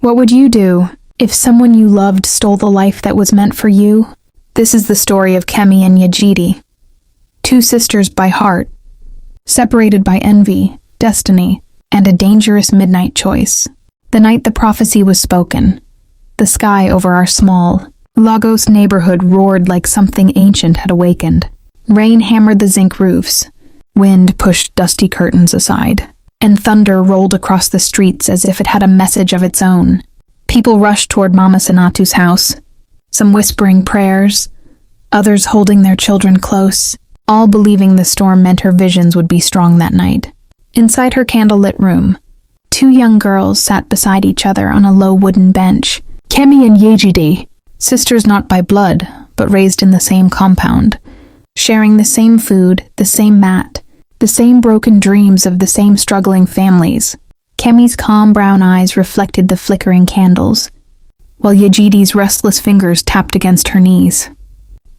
What would you do if someone you loved stole the life that was meant for you? This is the story of Kemi and Yejide, two sisters by heart, separated by envy, destiny, and a dangerous midnight choice. The night the prophecy was spoken, the sky over our small, Lagos neighborhood roared like something ancient had awakened. Rain hammered the zinc roofs, wind pushed dusty curtains aside, and thunder rolled across the streets as if it had a message of its own. People rushed toward Mama Sanatu's house, some whispering prayers, others holding their children close, all believing the storm meant her visions would be strong that night. Inside her candlelit room, two young girls sat beside each other on a low wooden bench. Kemi and Yejide, sisters not by blood, but raised in the same compound, sharing the same food, the same mat, the same broken dreams of the same struggling families. Kemi's calm brown eyes reflected the flickering candles, while Yejide's restless fingers tapped against her knees.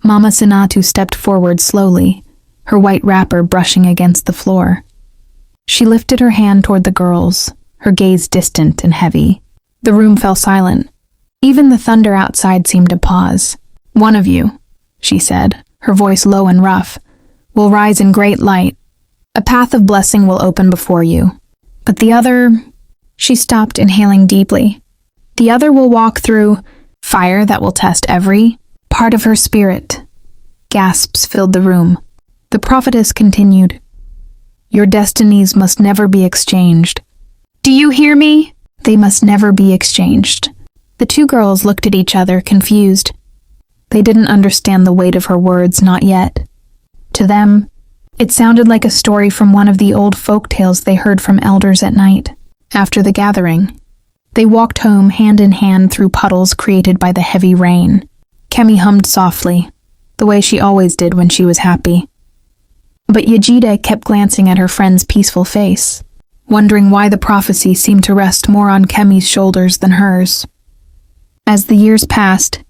Mama Sanatu stepped forward slowly, her white wrapper brushing against the floor. She lifted her hand toward the girls, her gaze distant and heavy. The room fell silent. Even the thunder outside seemed to pause. "One of you," she said, her voice low and rough, "will rise in great light. A path of blessing will open before you. But the other—" She stopped, inhaling deeply. "The other will walk through fire that will test every part of her spirit." Gasps filled the room. The prophetess continued, "Your destinies must never be exchanged. Do you hear me? They must never be exchanged." The two girls looked at each other, confused. They didn't understand the weight of her words, not yet. To them, it sounded like a story from one of the old folk tales they heard from elders at night. After the gathering, they walked home hand in hand through puddles created by the heavy rain. Kemi hummed softly, the way she always did when she was happy. But Yejide kept glancing at her friend's peaceful face, wondering why the prophecy seemed to rest more on Kemi's shoulders than hers. As the years passed,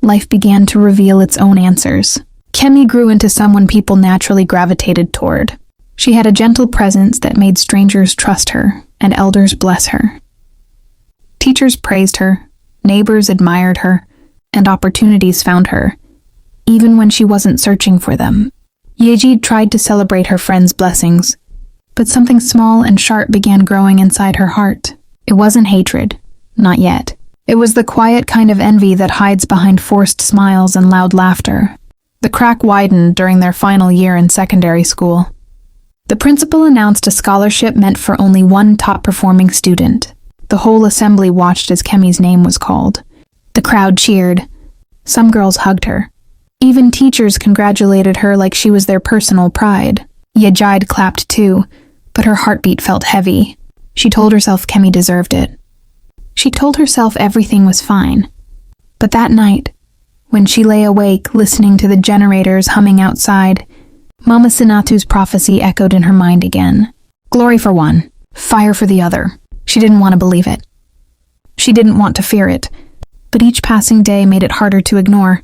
life began to reveal its own answers. Kemi grew into someone people naturally gravitated toward. She had a gentle presence that made strangers trust her and elders bless her. Teachers praised her, neighbors admired her, and opportunities found her, even when she wasn't searching for them. Yejide tried to celebrate her friend's blessings, but something small and sharp began growing inside her heart. It wasn't hatred, not yet. It was the quiet kind of envy that hides behind forced smiles and loud laughter. The crack widened during their final year in secondary school. The principal announced a scholarship meant for only one top-performing student. The whole assembly watched as Kemi's name was called. The crowd cheered. Some girls hugged her. Even teachers congratulated her like she was their personal pride. Yejide clapped too, but her heartbeat felt heavy. She told herself Kemi deserved it. She told herself everything was fine. But that night, when she lay awake listening to the generators humming outside, Mama Sanatu's prophecy echoed in her mind again. Glory for one, fire for the other. She didn't want to believe it. She didn't want to fear it, but each passing day made it harder to ignore.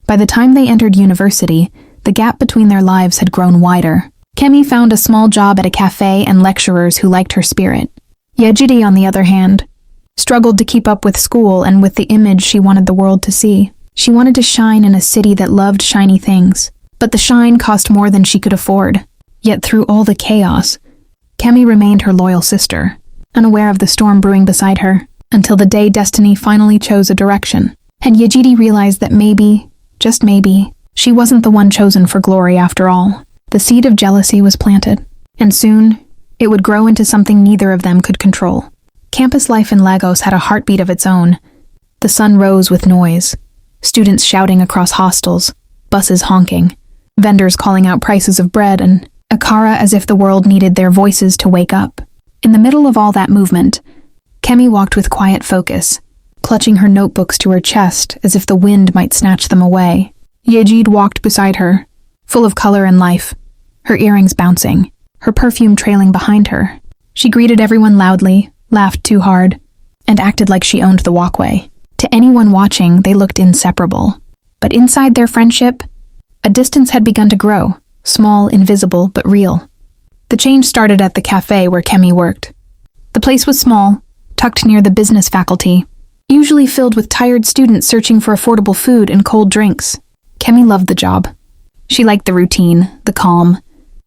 By the time they entered university, the gap between their lives had grown wider. Kemi found a small job at a cafe and lecturers who liked her spirit. Yejide, on the other hand, struggled to keep up with school and with the image she wanted the world to see. She wanted to shine in a city that loved shiny things, but the shine cost more than she could afford. Yet through all the chaos, Kemi remained her loyal sister, unaware of the storm brewing beside her, until the day destiny finally chose a direction. And Yejide realized that maybe, just maybe, she wasn't the one chosen for glory after all. The seed of jealousy was planted, and soon, it would grow into something neither of them could control. Campus life in Lagos had a heartbeat of its own. The sun rose with noise, students shouting across hostels, buses honking, vendors calling out prices of bread, and a kara as if the world needed their voices to wake up. In the middle of all that movement, Kemi walked with quiet focus, clutching her notebooks to her chest as if the wind might snatch them away. Yejide walked beside her, full of color and life, her earrings bouncing, her perfume trailing behind her. She greeted everyone loudly, laughed too hard, and acted like she owned the walkway. To anyone watching, they looked inseparable. But inside their friendship, a distance had begun to grow, small, invisible, but real. The change started at the cafe where Kemi worked. The place was small, tucked near the business faculty, usually filled with tired students searching for affordable food and cold drinks. Kemi loved the job. She liked the routine, the calm,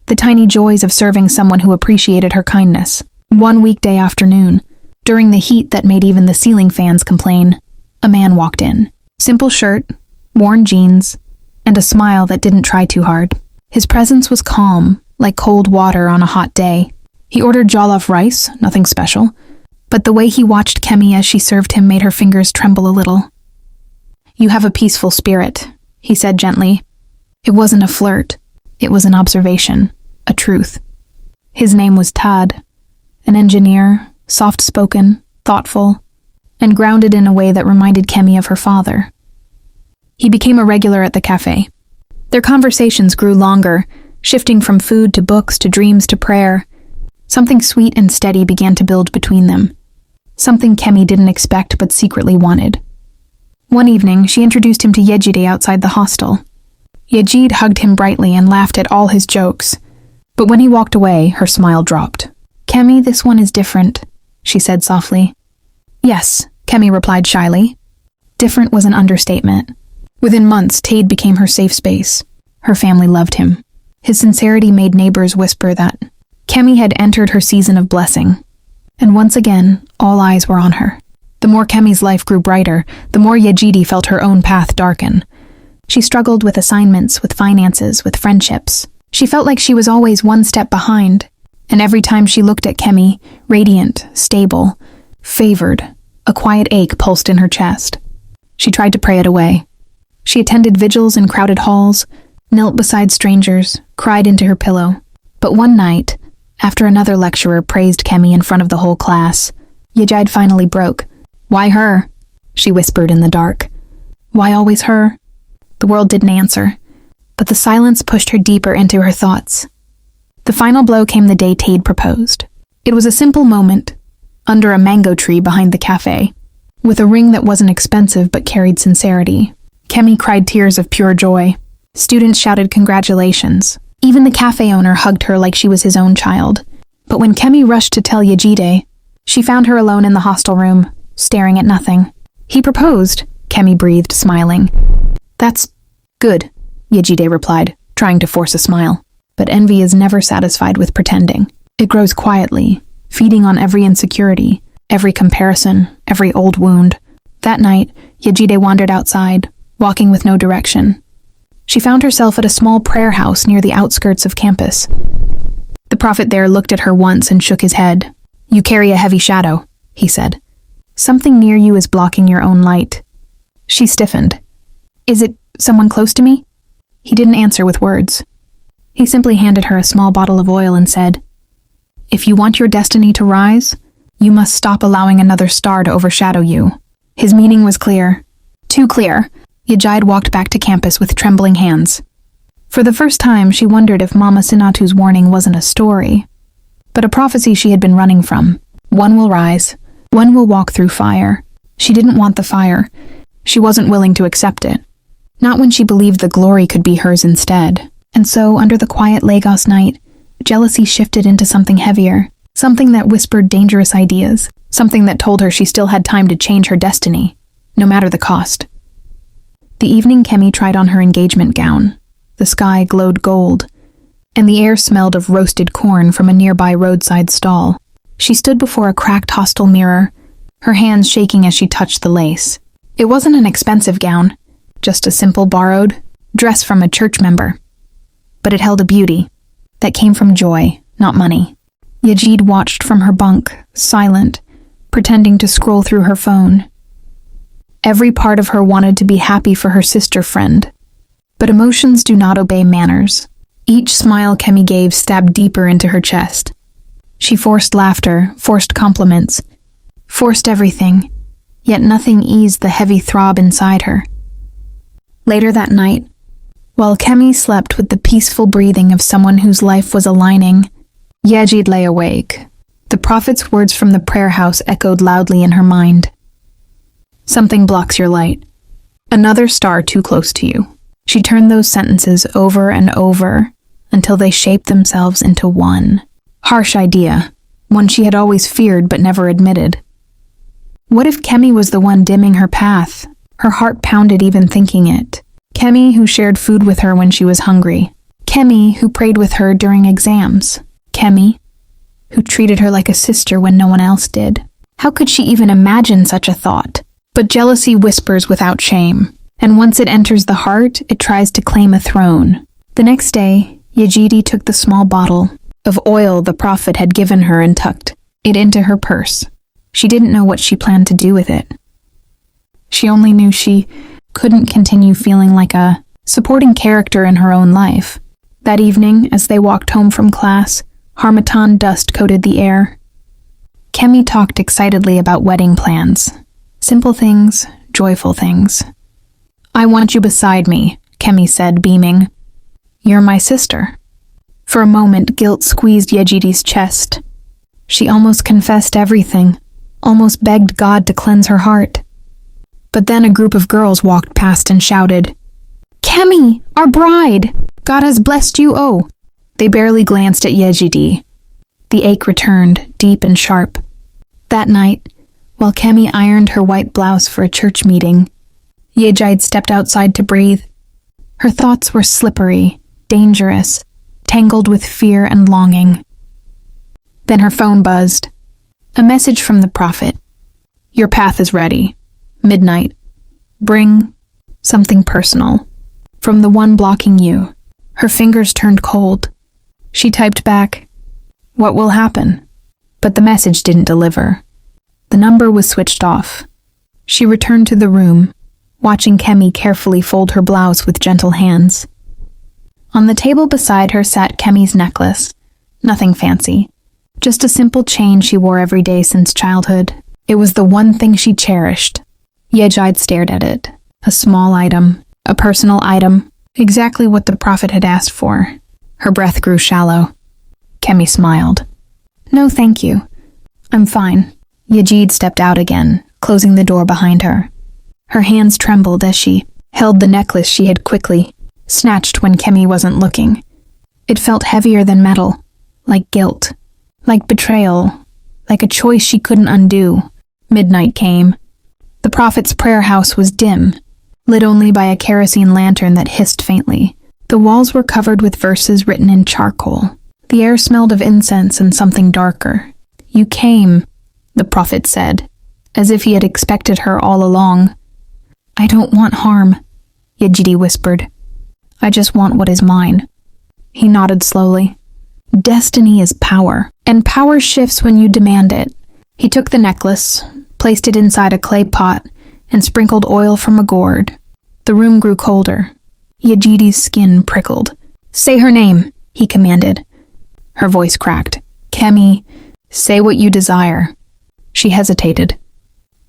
the tiny joys of serving someone who appreciated her kindness. One weekday afternoon, during the heat that made even the ceiling fans complain, a man walked in. Simple shirt, worn jeans, and a smile that didn't try too hard. His presence was calm, like cold water on a hot day. He ordered jollof rice, nothing special, but the way he watched Kemi as she served him made her fingers tremble a little. "You have a peaceful spirit," he said gently. It wasn't a flirt. It was an observation, a truth. His name was Tad, an engineer, soft-spoken, thoughtful, and grounded in a way that reminded Kemi of her father. He became a regular at the cafe. Their conversations grew longer, shifting from food to books to dreams to prayer. Something sweet and steady began to build between them. Something Kemi didn't expect but secretly wanted. One evening, she introduced him to Yejide outside the hostel. Yejide hugged him brightly and laughed at all his jokes. But when he walked away, her smile dropped. "Kemi, this one is different," she said softly. "Yes," Kemi replied shyly. Different was an understatement. Within months, Tade became her safe space. Her family loved him. His sincerity made neighbors whisper that Kemi had entered her season of blessing. And once again, all eyes were on her. The more Kemi's life grew brighter, the more Yejide felt her own path darken. She struggled with assignments, with finances, with friendships. She felt like she was always one step behind. And every time she looked at Kemi, radiant, stable, favored, a quiet ache pulsed in her chest. She tried to pray it away. She attended vigils in crowded halls, knelt beside strangers, cried into her pillow. But one night, after another lecturer praised Kemi in front of the whole class, Yejide finally broke. "Why her?" she whispered in the dark. "Why always her?" The world didn't answer, but the silence pushed her deeper into her thoughts. The final blow came the day Tade proposed. It was a simple moment, under a mango tree behind the cafe, with a ring that wasn't expensive but carried sincerity. Kemi cried tears of pure joy. Students shouted congratulations. Even the cafe owner hugged her like she was his own child. But when Kemi rushed to tell Yejide, she found her alone in the hostel room, staring at nothing. "He proposed," Kemi breathed, smiling. "That's good," Yejide replied, trying to force a smile. But envy is never satisfied with pretending. It grows quietly, feeding on every insecurity, every comparison, every old wound. That night, Yejide wandered outside, walking with no direction. She found herself at a small prayer house near the outskirts of campus. The prophet there looked at her once and shook his head. "You carry a heavy shadow," he said. "Something near you is blocking your own light." She stiffened. "Is it someone close to me?" He didn't answer with words. He simply handed her a small bottle of oil and said, "If you want your destiny to rise, you must stop allowing another star to overshadow you." His meaning was clear. Too clear. Yejide walked back to campus with trembling hands. For the first time, she wondered if Mama Sinatu's warning wasn't a story, but a prophecy she had been running from. One will rise. One will walk through fire. She didn't want the fire. She wasn't willing to accept it. Not when she believed the glory could be hers instead. And so, under the quiet Lagos night, jealousy shifted into something heavier, something that whispered dangerous ideas, something that told her she still had time to change her destiny, no matter the cost. The evening Kemi tried on her engagement gown. The sky glowed gold, and the air smelled of roasted corn from a nearby roadside stall. She stood before a cracked hostel mirror, her hands shaking as she touched the lace. It wasn't an expensive gown, just a simple borrowed dress from a church member. But it held a beauty that came from joy, not money. Yejide watched from her bunk, silent, pretending to scroll through her phone. Every part of her wanted to be happy for her sister friend. But emotions do not obey manners. Each smile Kemi gave stabbed deeper into her chest. She forced laughter, forced compliments, forced everything, yet nothing eased the heavy throb inside her. Later that night, while Kemi slept with the peaceful breathing of someone whose life was aligning, Yejide lay awake. The prophet's words from the prayer house echoed loudly in her mind. "Something blocks your light. Another star too close to you." She turned those sentences over and over until they shaped themselves into one harsh idea, one she had always feared but never admitted. What if Kemi was the one dimming her path? Her heart pounded even thinking it. Kemi, who shared food with her when she was hungry. Kemi, who prayed with her during exams. Kemi, who treated her like a sister when no one else did. How could she even imagine such a thought? But jealousy whispers without shame, and once it enters the heart, it tries to claim a throne. The next day, Yejide took the small bottle of oil the prophet had given her and tucked it into her purse. She didn't know what she planned to do with it. She only knew she couldn't continue feeling like a supporting character in her own life. That evening, as they walked home from class, harmattan dust coated the air. Kemi talked excitedly about wedding plans. Simple things, joyful things. "I want you beside me," Kemi said, beaming. "You're my sister." For a moment, guilt squeezed Yejide's chest. She almost confessed everything, almost begged God to cleanse her heart. But then a group of girls walked past and shouted, "Kemi, our bride! God has blessed you, oh!" They barely glanced at Yejide. The ache returned, deep and sharp. That night, while Kemi ironed her white blouse for a church meeting, Yejide stepped outside to breathe. Her thoughts were slippery, dangerous, tangled with fear and longing. Then her phone buzzed. A message from the prophet. "Your path is ready. Midnight. Bring something personal. From the one blocking you." Her fingers turned cold. She typed back, "What will happen?" But the message didn't deliver. The number was switched off. She returned to the room, watching Kemi carefully fold her blouse with gentle hands. On the table beside her sat Kemi's necklace. Nothing fancy. Just a simple chain she wore every day since childhood. It was the one thing she cherished. Yejide stared at it. A small item. A personal item. Exactly what the prophet had asked for. Her breath grew shallow. Kemi smiled. "No, thank you. I'm fine." Yejide stepped out again, closing the door behind her. Her hands trembled as she held the necklace she had quickly snatched when Kemi wasn't looking. It felt heavier than metal, like guilt, like betrayal, like a choice she couldn't undo. Midnight came. The prophet's prayer house was dim, lit only by a kerosene lantern that hissed faintly. The walls were covered with verses written in charcoal. The air smelled of incense and something darker. "You came," the prophet said, as if he had expected her all along. "I don't want harm," Yejide whispered. "I just want what is mine." He nodded slowly. "Destiny is power, and power shifts when you demand it." He took the necklace, placed it inside a clay pot, and sprinkled oil from a gourd. The room grew colder. Yejide's skin prickled. "Say her name," he commanded. Her voice cracked. "Kemi, say what you desire." She hesitated.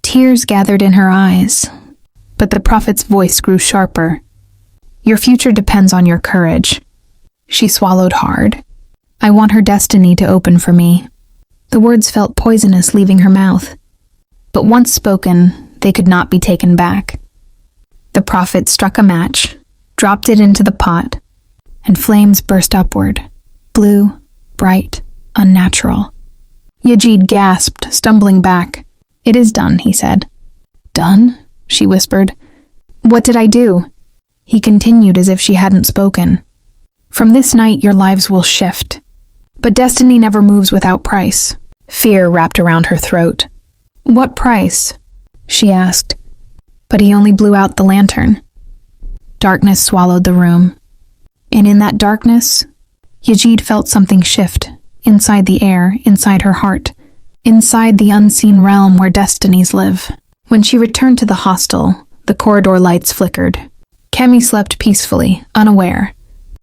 Tears gathered in her eyes, but the prophet's voice grew sharper. "Your future depends on your courage." She swallowed hard. "I want her destiny to open for me." The words felt poisonous leaving her mouth, but once spoken, they could not be taken back. The prophet struck a match, dropped it into the pot, and flames burst upward, blue, bright, unnatural. Yejide gasped, stumbling back. "It is done," he said. "Done?" she whispered. "What did I do?" He continued as if she hadn't spoken. "From this night your lives will shift. But destiny never moves without price." Fear wrapped around her throat. "What price?" she asked, but he only blew out the lantern. Darkness swallowed the room, and in that darkness, Yejide felt something shift, inside the air, inside her heart, inside the unseen realm where destinies live. When she returned to the hostel, the corridor lights flickered. Kemi slept peacefully, unaware.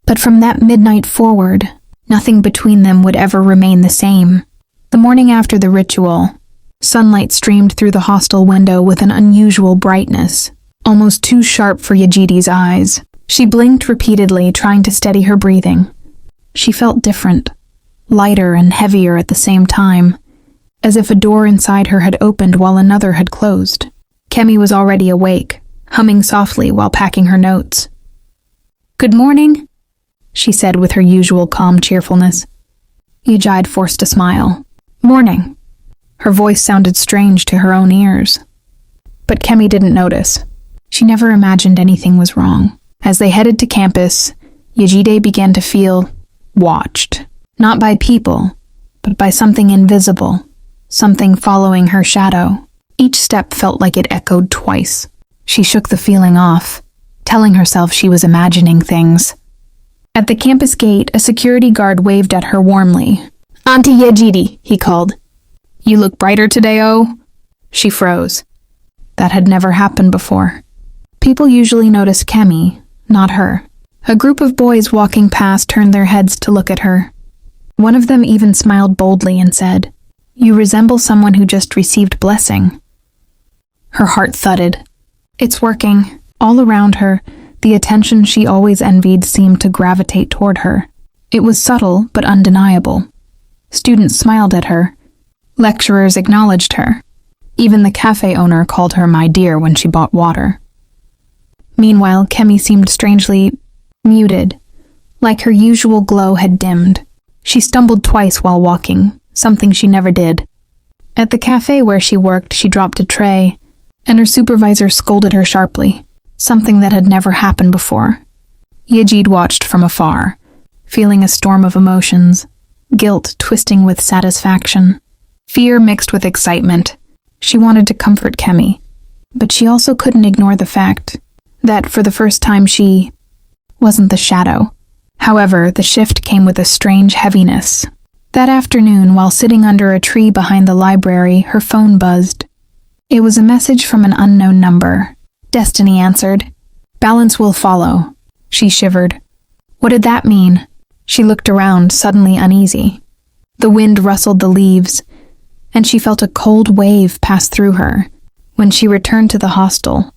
But from that midnight forward, nothing between them would ever remain the same. The morning after the ritual, sunlight streamed through the hostel window with an unusual brightness, almost too sharp for Yejide's eyes. She blinked repeatedly, trying to steady her breathing. She felt different, lighter and heavier at the same time, as if a door inside her had opened while another had closed. Kemi was already awake, humming softly while packing her notes. "Good morning," she said with her usual calm cheerfulness. Yejide forced a smile. "Morning." Her voice sounded strange to her own ears. But Kemi didn't notice. She never imagined anything was wrong. As they headed to campus, Yejide began to feel watched. Not by people, but by something invisible. Something following her shadow. Each step felt like it echoed twice. She shook the feeling off, telling herself she was imagining things. At the campus gate, a security guard waved at her warmly. "Auntie Yejide," he called. "You look brighter today, oh?" She froze. That had never happened before. People usually notice Kemi, not her. A group of boys walking past turned their heads to look at her. One of them even smiled boldly and said, "You resemble someone who just received blessing." Her heart thudded. It's working. All around her, the attention she always envied seemed to gravitate toward her. It was subtle but undeniable. Students smiled at her. Lecturers acknowledged her. Even the cafe owner called her my dear when she bought water. Meanwhile, Kemi seemed strangely muted, like her usual glow had dimmed. She stumbled twice while walking, something she never did. At the cafe where she worked, she dropped a tray, and her supervisor scolded her sharply, something that had never happened before. Yejide watched from afar, feeling a storm of emotions, guilt twisting with satisfaction, fear mixed with excitement. She wanted to comfort Kemi, but she also couldn't ignore the fact that for the first time she wasn't the shadow. However, the shift came with a strange heaviness. That afternoon, while sitting under a tree behind the library, her phone buzzed. It was a message from an unknown number. Destiny answered. "Balance will follow." She shivered. What did that mean? She looked around, suddenly uneasy. The wind rustled the leaves, and she felt a cold wave pass through her. When she returned to the hostel,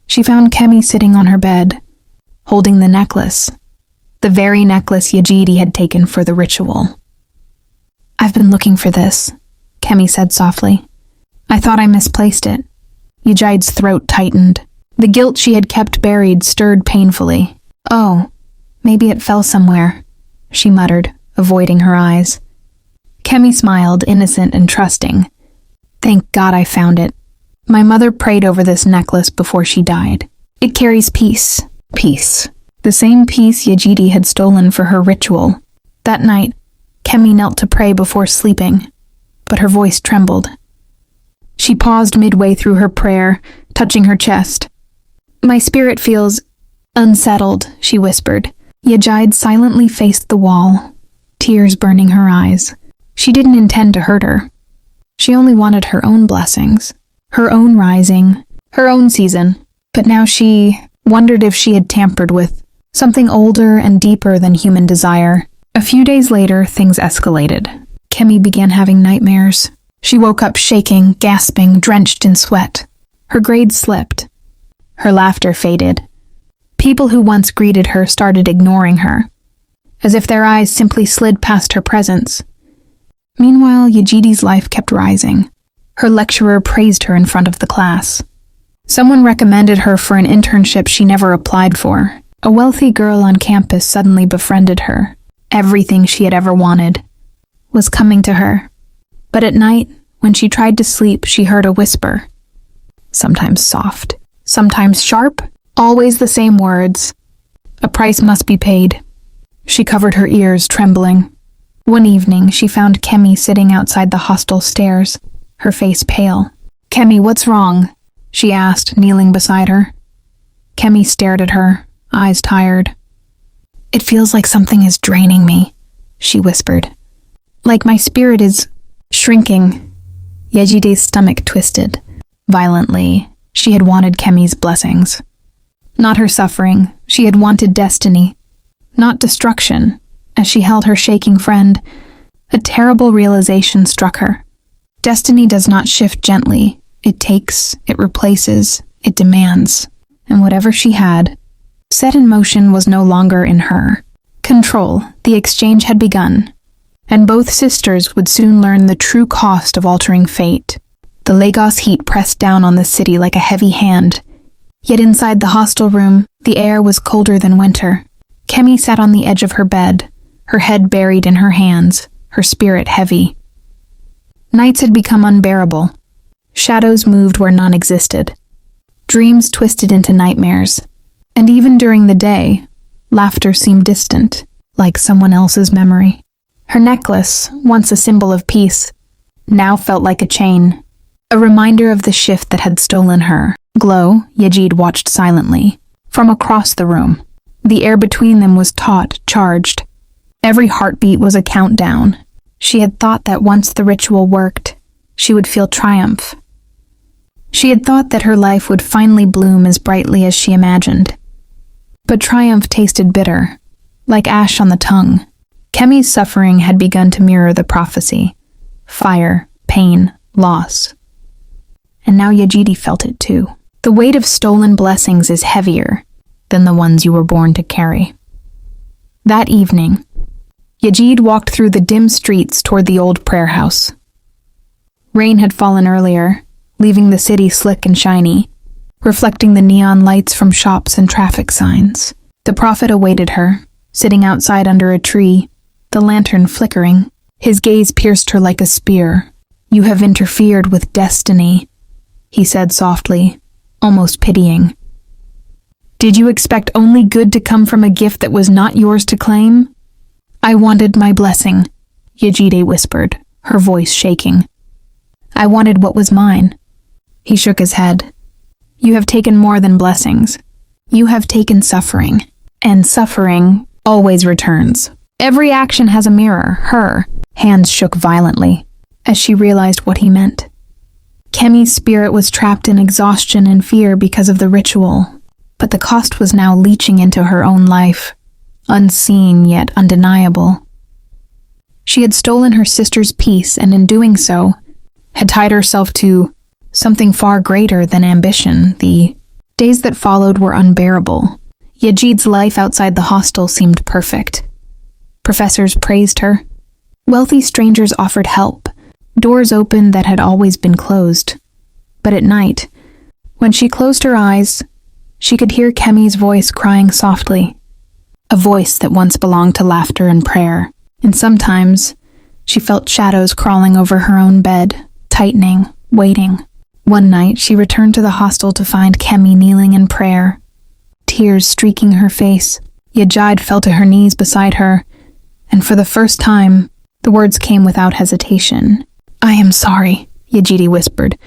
she found Kemi sitting on her bed, holding the necklace. The very necklace Yejide had taken for the ritual. "I've been looking for this," Kemi said softly. "I thought I misplaced it." Yejide's throat tightened. The guilt she had kept buried stirred painfully. "Oh, maybe it fell somewhere," she muttered, avoiding her eyes. Kemi smiled, innocent and trusting. "Thank God I found it. My mother prayed over this necklace before she died. It carries peace." Peace. The same peace Yejide had stolen for her ritual. That night, Kemi knelt to pray before sleeping, but her voice trembled. She paused midway through her prayer, touching her chest. "My spirit feels unsettled," she whispered. Yejide silently faced the wall, tears burning her eyes. She didn't intend to hurt her. She only wanted her own blessings, her own rising, her own season. But now she wondered if she had tampered with something older and deeper than human desire. A few days later, things escalated. Kemi began having nightmares. She woke up shaking, gasping, drenched in sweat. Her grades slipped. Her laughter faded. People who once greeted her started ignoring her, as if their eyes simply slid past her presence. Meanwhile, Yejide's life kept rising. Her lecturer praised her in front of the class. Someone recommended her for an internship she never applied for. A wealthy girl on campus suddenly befriended her. Everything she had ever wanted was coming to her. But at night, when she tried to sleep, she heard a whisper. Sometimes soft, sometimes sharp, always the same words. A price must be paid. She covered her ears, trembling. One evening, she found Kemi sitting outside the hostel stairs, her face pale. "Kemi, what's wrong?" she asked, kneeling beside her. Kemi stared at her, eyes tired. "It feels like something is draining me," she whispered. "Like my spirit is shrinking." Yejide's stomach twisted. Violently, she had wanted Kemi's blessings. Not her suffering, she had wanted destiny. Not destruction. As she held her shaking friend, a terrible realization struck her. Destiny does not shift gently. It takes, it replaces, it demands. And whatever she had, set in motion, was no longer in her. Control, the exchange had begun. And both sisters would soon learn the true cost of altering fate. The Lagos heat pressed down on the city like a heavy hand. Yet inside the hostel room, the air was colder than winter. Kemi sat on the edge of her bed, her head buried in her hands, her spirit heavy. Nights had become unbearable. Shadows moved where none existed. Dreams twisted into nightmares. And even during the day, laughter seemed distant, like someone else's memory. Her necklace, once a symbol of peace, now felt like a chain, a reminder of the shift that had stolen her. Glow, Yejide watched silently, from across the room. The air between them was taut, charged. Every heartbeat was a countdown. She had thought that once the ritual worked, she would feel triumph. She had thought that her life would finally bloom as brightly as she imagined. But triumph tasted bitter, like ash on the tongue. Kemi's suffering had begun to mirror the prophecy. Fire, pain, loss. And now Yejide felt it too. The weight of stolen blessings is heavier than the ones you were born to carry. That evening, Yejide walked through the dim streets toward the old prayer house. Rain had fallen earlier, leaving the city slick and shiny, reflecting the neon lights from shops and traffic signs. The prophet awaited her, sitting outside under a tree, the lantern flickering. His gaze pierced her like a spear. "You have interfered with destiny," he said softly, almost pitying. "Did you expect only good to come from a gift that was not yours to claim?" "I wanted my blessing," Yejide whispered, her voice shaking. "I wanted what was mine." He shook his head. "You have taken more than blessings. You have taken suffering. And suffering always returns. Every action has a mirror." Her hands shook violently as she realized what he meant. Kemi's spirit was trapped in exhaustion and fear because of the ritual, but the cost was now leaching into her own life, unseen yet undeniable. She had stolen her sister's peace, and in doing so, had tied herself to something far greater than ambition. The days that followed were unbearable. Yejide's life outside the hostel seemed perfect. Professors praised her. Wealthy strangers offered help. Doors opened that had always been closed. But at night, when she closed her eyes, she could hear Kemi's voice crying softly, a voice that once belonged to laughter and prayer. And sometimes, she felt shadows crawling over her own bed, tightening, waiting. One night, she returned to the hostel to find Kemi kneeling in prayer, tears streaking her face. Yejide fell to her knees beside her, and for the first time, the words came without hesitation. "I am sorry," Yejide whispered.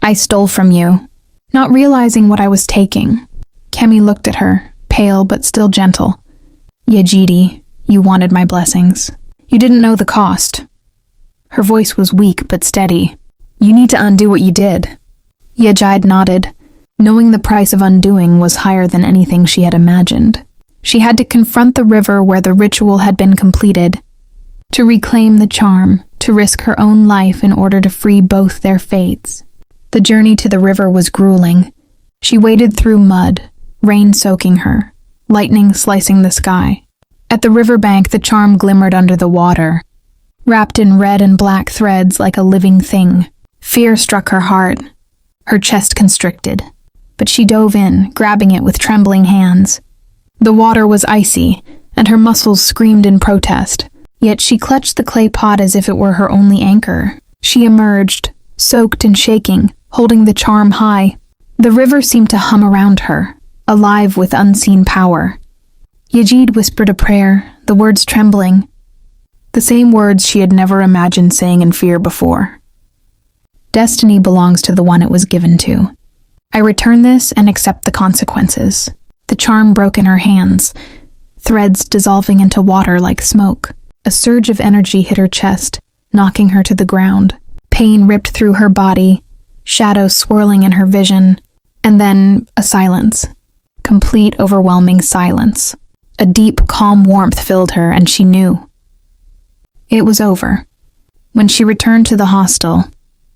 "I stole from you, not realizing what I was taking." Kemi looked at her, pale but still gentle. "Yejide, you wanted my blessings. You didn't know the cost." Her voice was weak but steady. "You need to undo what you did." Yejide nodded, knowing the price of undoing was higher than anything she had imagined. She had to confront the river where the ritual had been completed, to reclaim the charm, to risk her own life in order to free both their fates. The journey to the river was grueling. She waded through mud, rain soaking her, lightning slicing the sky. At the riverbank, the charm glimmered under the water, wrapped in red and black threads like a living thing. Fear struck her heart. Her chest constricted. But she dove in, grabbing it with trembling hands. The water was icy, and her muscles screamed in protest. Yet she clutched the clay pot as if it were her only anchor. She emerged, soaked and shaking, holding the charm high. The river seemed to hum around her, alive with unseen power. Yejide whispered a prayer, the words trembling. The same words she had never imagined saying in fear before. "Destiny belongs to the one it was given to. I return this and accept the consequences." The charm broke in her hands, threads dissolving into water like smoke. A surge of energy hit her chest, knocking her to the ground. Pain ripped through her body, shadows swirling in her vision, and then a silence. Complete, overwhelming silence. A deep, calm warmth filled her, and she knew. It was over. When she returned to the hostel,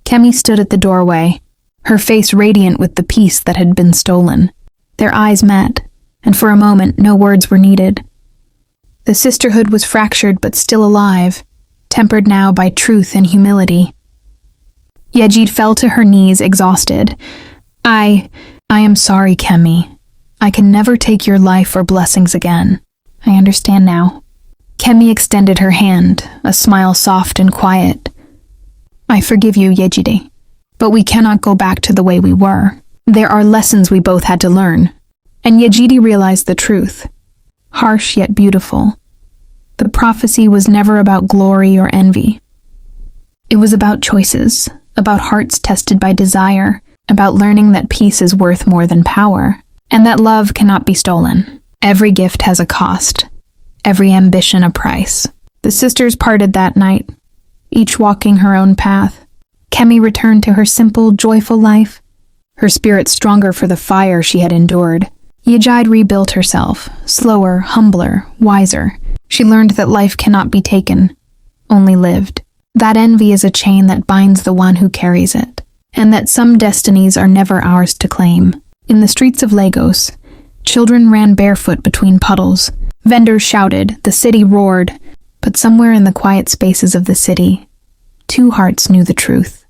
Kemi stood at the doorway, her face radiant with the peace that had been stolen. Their eyes met, and for a moment no words were needed. The sisterhood was fractured but still alive, tempered now by truth and humility. Yejide fell to her knees, exhausted. I am sorry, Kemi. I can never take your life or blessings again. I understand now." Kemi extended her hand, a smile soft and quiet. I forgive you, Yejide. But we cannot go back to the way we were. There are lessons we both had to learn. And Yejide realized the truth. Harsh yet beautiful. The prophecy was never about glory or envy. It was about choices, about hearts tested by desire, about learning that peace is worth more than power, and that love cannot be stolen. Every gift has a cost, every ambition a price. The sisters parted that night, each walking her own path. Kemi returned to her simple, joyful life, her spirit stronger for the fire she had endured. Yejide rebuilt herself, slower, humbler, wiser. She learned that life cannot be taken, only lived. That envy is a chain that binds the one who carries it, and that some destinies are never ours to claim. In the streets of Lagos, children ran barefoot between puddles. Vendors shouted, the city roared, but somewhere in the quiet spaces of the city, two hearts knew the truth.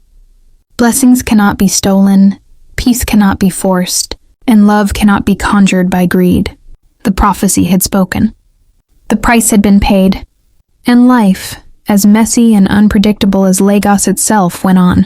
Blessings cannot be stolen, peace cannot be forced, and love cannot be conjured by greed. The prophecy had spoken. The price had been paid, and life, as messy and unpredictable as Lagos itself, went on.